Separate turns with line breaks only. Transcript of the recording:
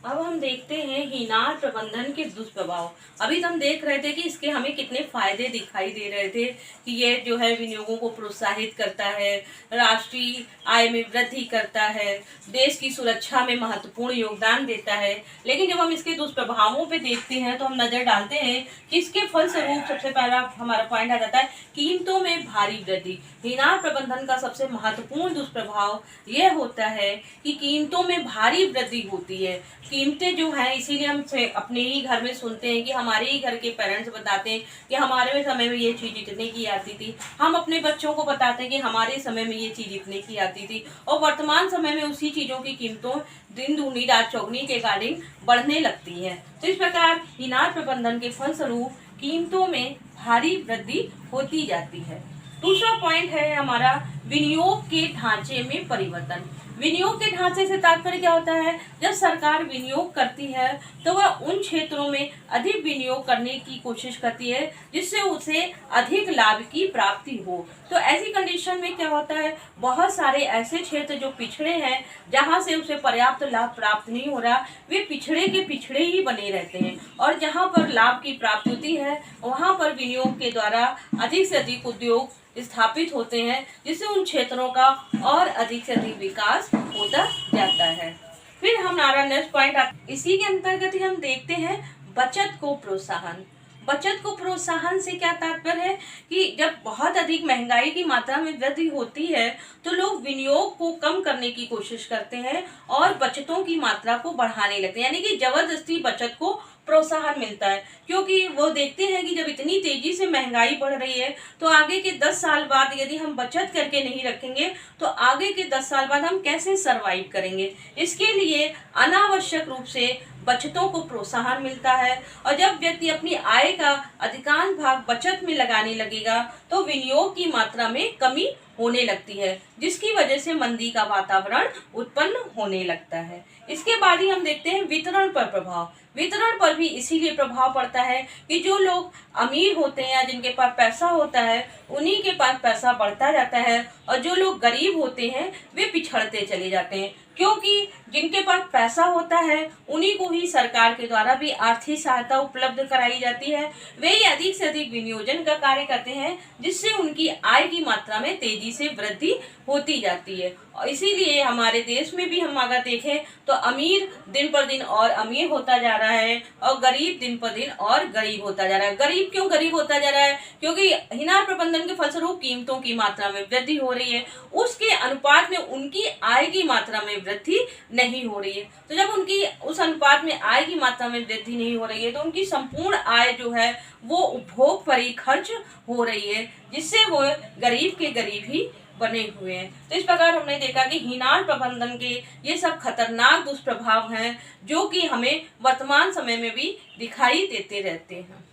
अब हम देखते हैं हीनार प्रबंधन के दुष्प्रभाव। अभी तो हम देख रहे थे कि इसके हमें कितने फायदे दिखाई दे रहे थे कि ये जो है विनियोगों को प्रोत्साहित करता है, राष्ट्रीय आय में वृद्धि करता है, देश की सुरक्षा में महत्वपूर्ण योगदान देता है। लेकिन जब हम इसके दुष्प्रभावों पे देखते हैं तो हम नजर डालते हैं कि इसके फलस्वरूप सबसे पहला हमारा पॉइंट आ जाता है कीमतों में भारी वृद्धि। हीनार प्रबंधन का सबसे महत्वपूर्ण दुष्प्रभाव यह होता है कि कीमतों में भारी वृद्धि होती है। कीमतें जो हैं, इसीलिए हम अपने ही घर में सुनते हैं कि हमारे ही घर के पेरेंट्स बताते हैं कि हमारे समय में ये चीज इतने की आती थी। हम अपने बच्चों को बताते हैं कि हमारे समय में ये चीज इतने की आती थी, और वर्तमान समय में उसी चीजों की कीमतों दिन दूनी रात चौगनी के अकॉर्डिंग बढ़ने लगती है। तो इस प्रकार हीनार प्रबंधन के फलस्वरूप कीमतों में भारी वृद्धि होती जाती है। दूसरा पॉइंट है हमारा विनियोग के ढांचे में परिवर्तन। विनियोग के ढांचे से तात्पर्य क्या होता है? जब सरकार विनियोग करती है तो वह उन क्षेत्रों में अधिक विनियोग करने की कोशिश करती है जिससे उसे अधिक लाभ की प्राप्ति हो। तो ऐसी कंडीशन में क्या होता है, बहुत सारे ऐसे क्षेत्र जो पिछड़े हैं, जहां से उसे पर्याप्त लाभ प्राप्त नहीं हो रहा, वे पिछड़े के पिछड़े ही बने रहते हैं, और जहां पर लाभ की प्राप्ति होती है वहां पर विनियोग के द्वारा अधिक से अधिक उद्योग स्थापित होते हैं, जिससे उन क्षेत्रों का और अधिक से अधिक विकास होता जाता है। फिर हमारा नेक्स्ट पॉइंट इसी के अंतर्गत ही हम देखते हैं बचत को प्रोत्साहन। बचत को प्रोत्साहन से क्या तात्पर्य है कि जब बहुत अधिक महंगाई की मात्रा में वृद्धि होती है तो लोग विनियोग को कम करने की कोशिश करते हैं और बचतों की मात्रा को बढ़ाने लगते हैं, यानी कि जबरदस्ती बचत को प्रोत्साहन मिलता है, क्योंकि वो देखते हैं कि जब इतनी तेजी से महंगाई बढ़ रही है तो आगे के 10 साल बाद यदि हम बचत करके नहीं रखेंगे तो आगे के 10 साल बाद हम कैसे सरवाइव करेंगे। इसके लिए अनावश्यक रूप से बचतों को प्रोत्साहन मिलता है, और जब व्यक्ति अपनी आय का अधिकांश भाग बचत में लगाने लगेगा तो विनियोग की मात्रा में कमी होने लगती है, जिसकी वजह से मंदी का वातावरण उत्पन्न होने लगता है। इसके बाद ही हम देखते हैं वितरण पर प्रभाव। वितरण पर भी इसीलिए प्रभाव पड़ता है कि जो लोग अमीर होते हैं या जिनके पास पैसा होता है उन्हीं के पास पैसा बढ़ता जाता है, और जो लोग गरीब होते हैं वे पिछड़ते चले जाते हैं, क्योंकि जिनके पास पैसा होता है उन्हीं को ही सरकार के द्वारा भी आर्थिक सहायता उपलब्ध कराई जाती है। वे ही अधिक से अधिक विनियोजन का कार्य करते हैं, जिससे उनकी आय की मात्रा में तेजी से वृद्धि होती जाती है। और इसीलिए हमारे देश में भी हम अगर देखें तो अमीर दिन पर दिन और अमीर होता जा रहा है और गरीब दिन पर दिन और गरीब होता जा रहा है। गरीब क्यों गरीब होता जा रहा है? क्योंकि हीनार प्रबंधन के फलस्वरूप कीमतों की मात्रा में वृद्धि हो रही है, उसके अनुपात में उनकी आय की मात्रा में वृद्धि नहीं हो रही है। तो जब उनकी उस अनुपात में आय की मात्रा में वृद्धि नहीं हो रही है तो उनकी संपूर्ण आय जो है वो उपभोग पर ही खर्च हो रही है, जिससे वो गरीब के गरीब ही बने हुए हैं। तो इस प्रकार हमने देखा कि हीनार प्रबंधन के ये सब खतरनाक दुष्प्रभाव हैं जो कि हमें वर्तमान समय में भी दिखाई देते रहते हैं।